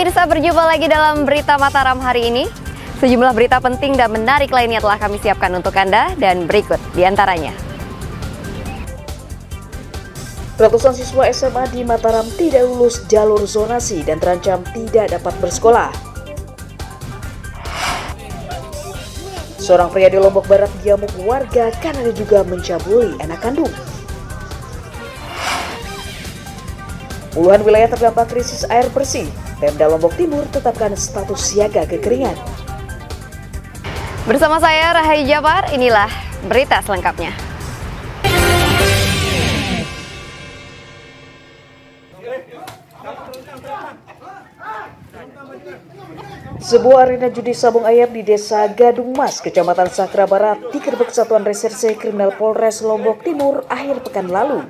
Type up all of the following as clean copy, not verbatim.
Pemirsa, berjumpa lagi dalam Berita Mataram hari ini. Sejumlah berita penting dan menarik lainnya telah kami siapkan untuk Anda dan berikut diantaranya. Ratusan siswa SMA di Mataram tidak lulus jalur zonasi dan terancam tidak dapat bersekolah. Seorang pria di Lombok Barat diamuk warga karena diduga mencabuli anak kandung. Puluhan wilayah terdampak krisis air bersih. Pemda Lombok Timur tetapkan status siaga kekeringan. Bersama saya Rahai Jabar, inilah berita selengkapnya. Sebuah arena judi sabung ayam di Desa Gadung Mas, Kecamatan Sakra Barat, digerebek Satuan Reserse Kriminal Polres Lombok Timur akhir pekan lalu.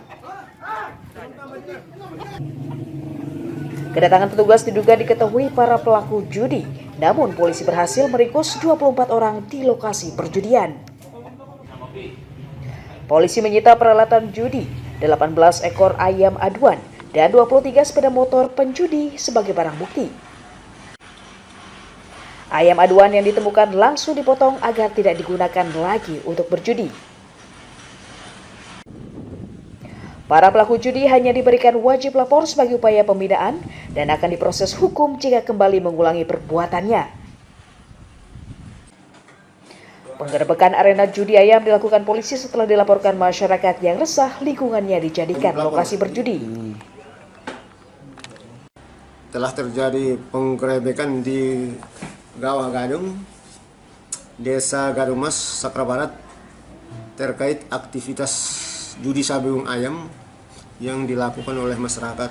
Kedatangan petugas diduga diketahui para pelaku judi, namun polisi berhasil meringkus 24 orang di lokasi perjudian. Polisi menyita peralatan judi, 18 ekor ayam aduan, dan 23 sepeda motor penjudi sebagai barang bukti. Ayam aduan yang ditemukan langsung dipotong agar tidak digunakan lagi untuk berjudi. Para pelaku judi hanya diberikan wajib lapor sebagai upaya pembinaan dan akan diproses hukum jika kembali mengulangi perbuatannya. Penggerebekan arena judi ayam dilakukan polisi setelah dilaporkan masyarakat yang resah lingkungannya dijadikan lokasi berjudi. Telah terjadi penggerebekan di Gawah Gadung, Desa Gadung Mas, Sakra Barat, terkait aktivitas judi sabung ayam yang dilakukan oleh masyarakat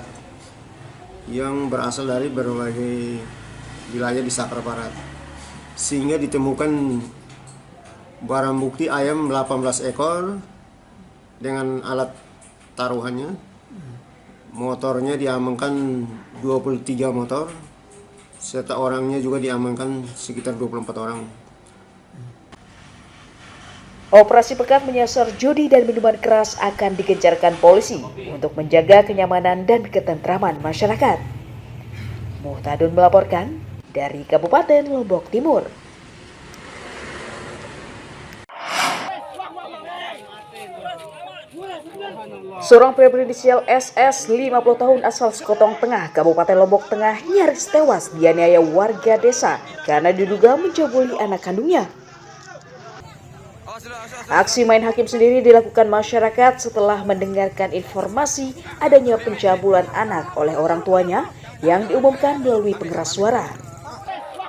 yang berasal dari berbagai wilayah di Sakra Barat, sehingga ditemukan barang bukti ayam 18 ekor dengan alat taruhannya. Motornya diamankan 23 motor, serta orangnya juga diamankan sekitar 24 orang. Operasi pekat menyasar judi dan minuman keras akan digencarkan polisi untuk menjaga kenyamanan dan ketentraman masyarakat. Muhtadun melaporkan dari Kabupaten Lombok Timur. Seorang pria berinisial SS 50 tahun asal Sekotong Tengah, Kabupaten Lombok Tengah nyaris tewas dianiaya warga desa karena diduga mencabuli anak kandungnya. Aksi main hakim sendiri dilakukan masyarakat setelah mendengarkan informasi adanya pencabulan anak oleh orang tuanya yang diumumkan melalui pengeras suara.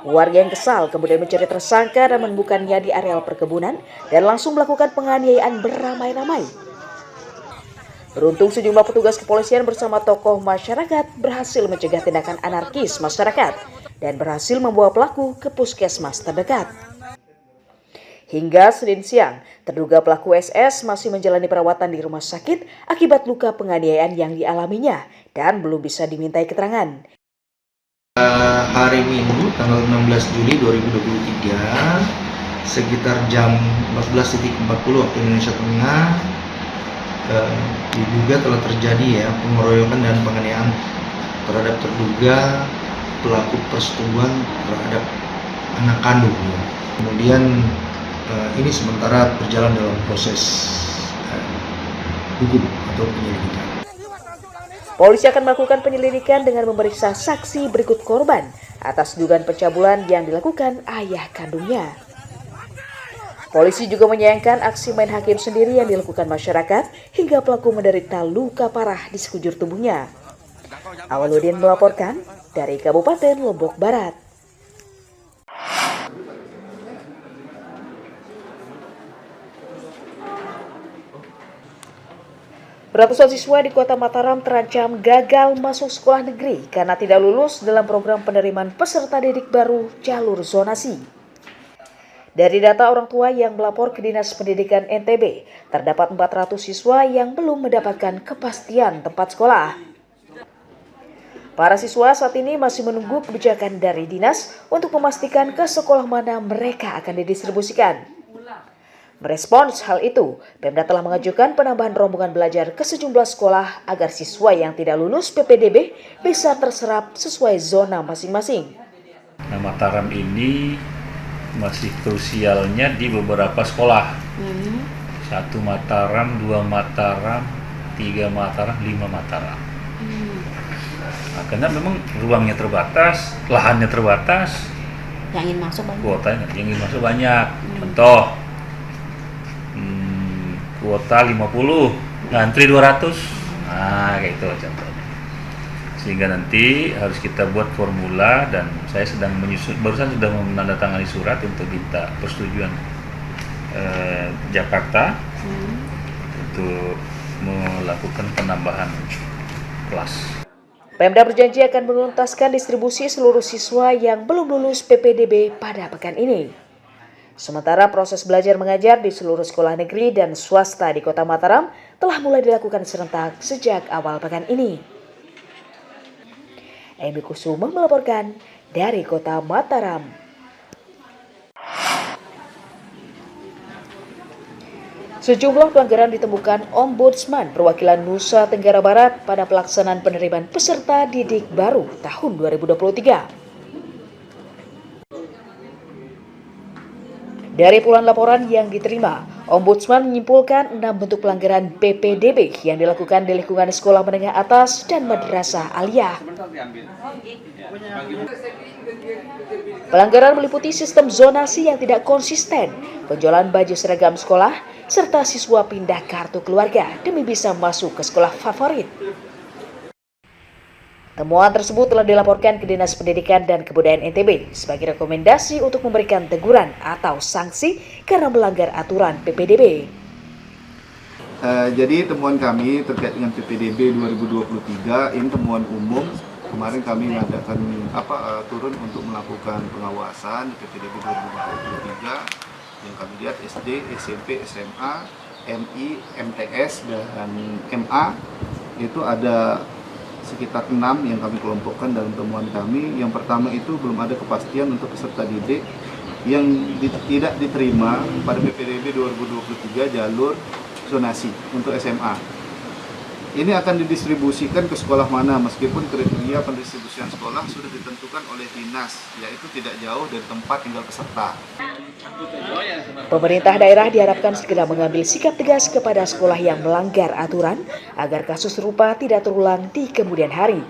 Warga yang kesal kemudian mencari tersangka dan menemukannya di areal perkebunan dan langsung melakukan penganiayaan beramai-ramai. Beruntung sejumlah petugas kepolisian bersama tokoh masyarakat berhasil mencegah tindakan anarkis masyarakat dan berhasil membawa pelaku ke puskesmas terdekat. Hingga Senin siang, terduga pelaku SS masih menjalani perawatan di rumah sakit akibat luka penganiayaan yang dialaminya dan belum bisa dimintai keterangan. Hari Minggu tanggal 16 Juli 2023 sekitar jam 14.40 waktu Indonesia Tengah diduga telah terjadi pengeroyokan dan penganiayaan terhadap terduga pelaku persetubuhan terhadap anak kandung. Kemudian ini sementara berjalan dalam proses hukum atau penyelidikan. Polisi akan melakukan penyelidikan dengan memeriksa saksi berikut korban atas dugaan pencabulan yang dilakukan ayah kandungnya. Polisi juga menyayangkan aksi main hakim sendiri yang dilakukan masyarakat hingga pelaku menderita luka parah di sekujur tubuhnya. Awaludin melaporkan dari Kabupaten Lombok Barat. Ratusan siswa di Kota Mataram terancam gagal masuk sekolah negeri karena tidak lulus dalam program penerimaan peserta didik baru jalur zonasi. Dari data orang tua yang melapor ke Dinas Pendidikan NTB, terdapat 400 siswa yang belum mendapatkan kepastian tempat sekolah. Para siswa saat ini masih menunggu kebijakan dari dinas untuk memastikan ke sekolah mana mereka akan didistribusikan. Merespons hal itu, Pemda telah mengajukan penambahan rombongan belajar ke sejumlah sekolah agar siswa yang tidak lulus PPDB bisa terserap sesuai zona masing-masing. Nah, Mataram ini masih krusialnya di beberapa sekolah. 1 Mataram, 2 Mataram, 3 Mataram, 5 Mataram. Nah, karena memang ruangnya terbatas, lahannya terbatas, yang ingin masuk banyak. kuotanya yang ingin masuk banyak. Contoh, kuota 50, ngantri 200. Nah, kayak itu contohnya. Sehingga nanti harus kita buat formula dan saya sedang menyusun, barusan sudah menandatangani surat untuk minta persetujuan Jakarta untuk melakukan penambahan kelas. Pemda berjanji akan menuntaskan distribusi seluruh siswa yang belum lulus PPDB pada pekan ini. Sementara proses belajar mengajar di seluruh sekolah negeri dan swasta di Kota Mataram telah mulai dilakukan serentak sejak awal pekan ini. Emi Kusuma melaporkan dari Kota Mataram. Sejumlah pelanggaran ditemukan Ombudsman Perwakilan Nusa Tenggara Barat pada pelaksanaan penerimaan peserta didik baru tahun 2023. Dari puluhan laporan yang diterima, Ombudsman menyimpulkan 6 bentuk pelanggaran PPDB yang dilakukan di lingkungan sekolah menengah atas dan madrasah aliyah. Pelanggaran meliputi sistem zonasi yang tidak konsisten, penjualan baju seragam sekolah, serta siswa pindah kartu keluarga demi bisa masuk ke sekolah favorit. Temuan tersebut telah dilaporkan ke Dinas Pendidikan dan Kebudayaan NTB sebagai rekomendasi untuk memberikan teguran atau sanksi karena melanggar aturan PPDB. Jadi temuan kami terkait dengan PPDB 2023 ini temuan umum. Kemarin kami mengadakan turun untuk melakukan pengawasan di PPDB 2023 yang kami lihat SD, SMP, SMA, MI, MTS dan MA itu ada sekitar 6 yang kami kelompokkan dalam temuan kami. Yang pertama itu belum ada kepastian untuk peserta didik yang tidak diterima pada PPDB 2023 jalur zonasi untuk SMA. Ini akan didistribusikan ke sekolah mana meskipun kriteria pendistribusian sekolah sudah ditentukan oleh dinas, yaitu tidak jauh dari tempat tinggal peserta. Pemerintah daerah diharapkan segera mengambil sikap tegas kepada sekolah yang melanggar aturan agar kasus serupa tidak terulang di kemudian hari.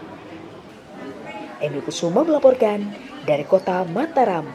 Emi Kusuma melaporkan dari Kota Mataram.